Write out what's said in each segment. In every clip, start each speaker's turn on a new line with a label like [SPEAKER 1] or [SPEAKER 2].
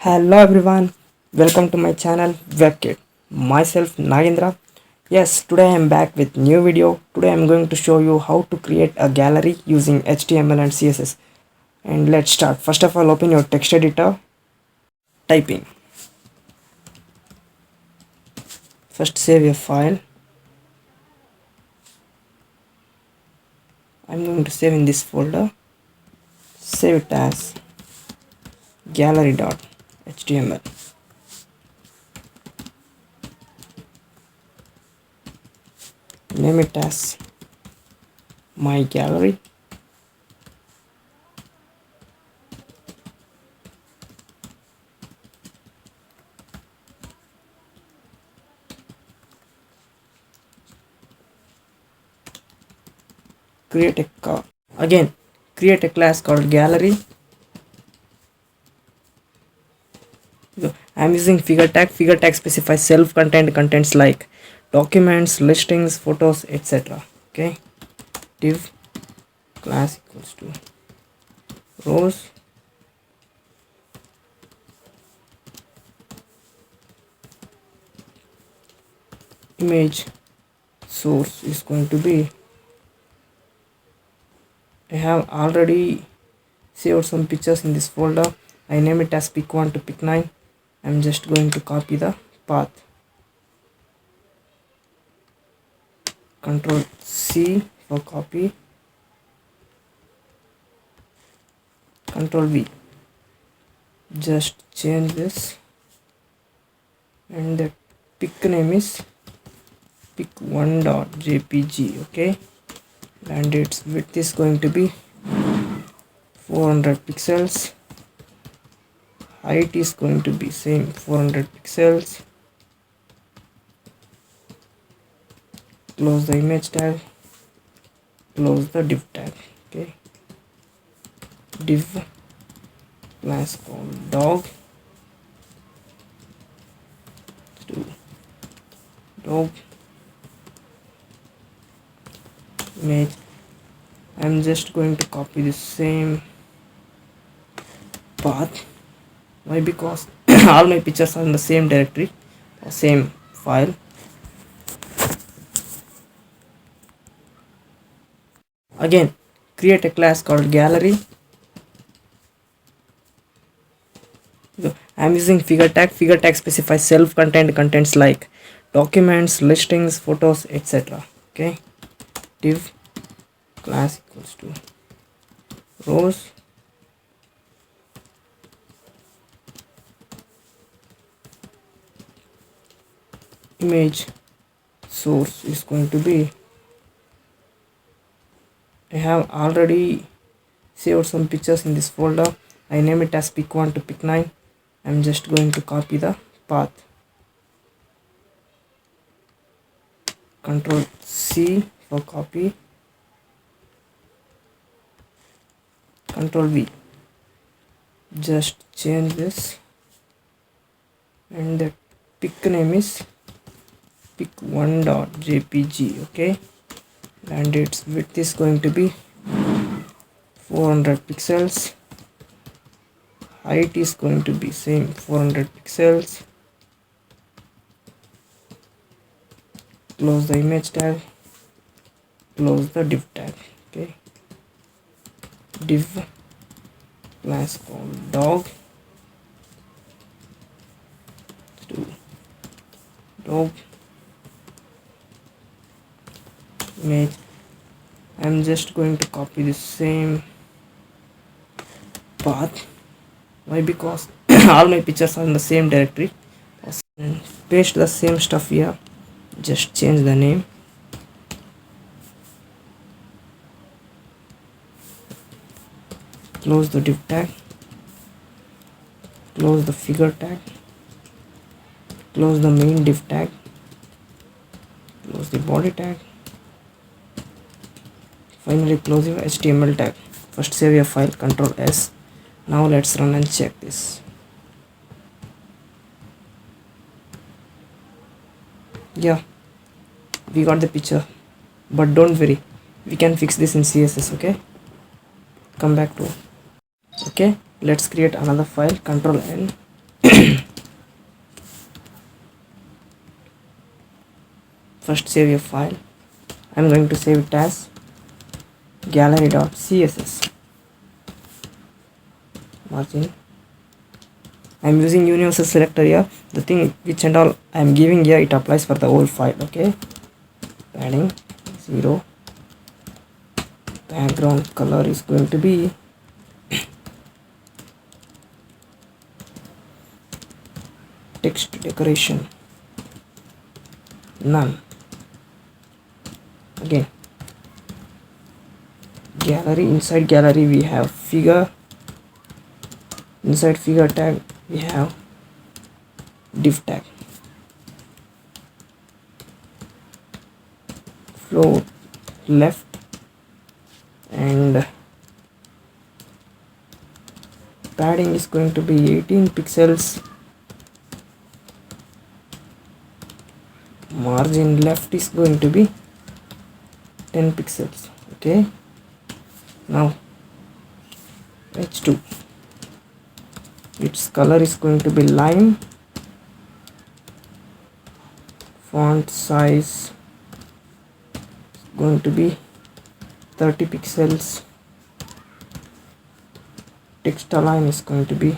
[SPEAKER 1] Hello everyone, welcome to my channel WebKit. Myself Nagendra. Yes, today I am back with new video. Today I am going to show you how to create a gallery using HTML and CSS. And let's start. First of all, open your text editor. Typing. First save your file. I am going to save in this folder. Save it as gallery.html. Name it as my gallery. Create a again create a class called gallery. I'm using figure tag. Figure tag specifies self-contained contents like documents, listings, photos, etc. Okay, div class equals to rows, image source is going to be, I have already saved some pictures in this folder. I name it as pic1 to pic9. I'm just going to copy the path. Control C for copy. Control V. Just change this, and the pic name is pic1.jpg. Okay, and its width is going to be 400 pixels. Height is going to be same 400 pixels. Close the image tag, close the div tag. Okay, div class called dog to dog image. I'm just going to copy the same path. Why? Because all my pictures are in the same directory or same file. Again, create a class called gallery. I'm using figure tag. Figure tag specifies self-contained contents like documents, listings, photos, etc. Okay, div class equals to rows, image source is going to be, I have already saved some pictures in this folder. I name it as pic1 to pic9. I'm just going to copy the path. Control C for copy. Control V. Just change this, and the pic name is pic1.jpg. Okay, and its width is going to be 400 pixels. Height is going to be same 400 pixels. Close the image tag, close the div tag. Okay, div class called dog to dog image. I'm just going to copy the same path. Why? Because all my pictures are in the same directory, and paste the same stuff here. Just change the name. Close the div tag, close the figure tag, close the main div tag, close the body tag, finally close your HTML tag. First save your file, Control S. Now let's run and check this. Yeah, we got the picture, but don't worry, we can fix this in CSS. Okay, come back to, okay, let's create another file. Control N, First save your file. I'm going to save it as gallery.css. Margin. I'm using universal selector here. The thing which and all I'm giving here, it applies for the whole file. Okay. Padding 0. Background color is going to be text decoration none. Again, gallery, inside gallery we have figure, inside figure tag we have div tag, float left, and padding is going to be 18 pixels, margin left is going to be 10 pixels. Okay, now h2, its color is going to be lime, font size is going to be 30 pixels, text align is going to be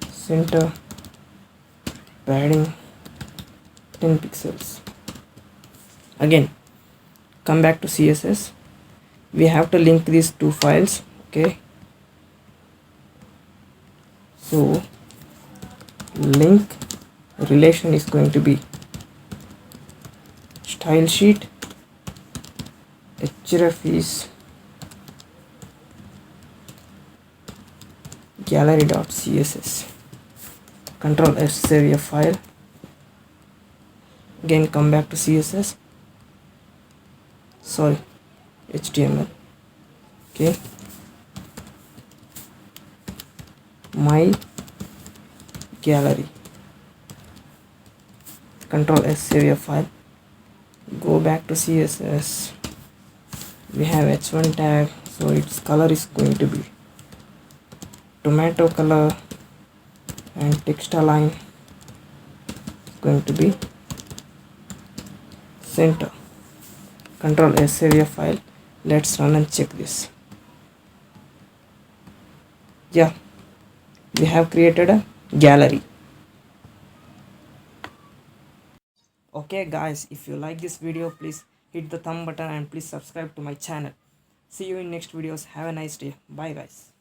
[SPEAKER 1] center, padding 10 pixels. Again, come back to CSS. We have to link these two files. Okay, so link relation is going to be style sheet, href is gallery.css. Control S, save your file. Again, come back to CSS, sorry, HTML. Okay, my gallery. Control S, save your file. Go back to CSS. We have h1 tag, so its color is going to be tomato color, and text align is going to be center. Control S, save your file. Let's run and check this. Yeah, we have created a gallery. Okay guys, if you like this video, please hit the thumb button and please subscribe to my channel. See you in next videos. Have a nice day. Bye guys.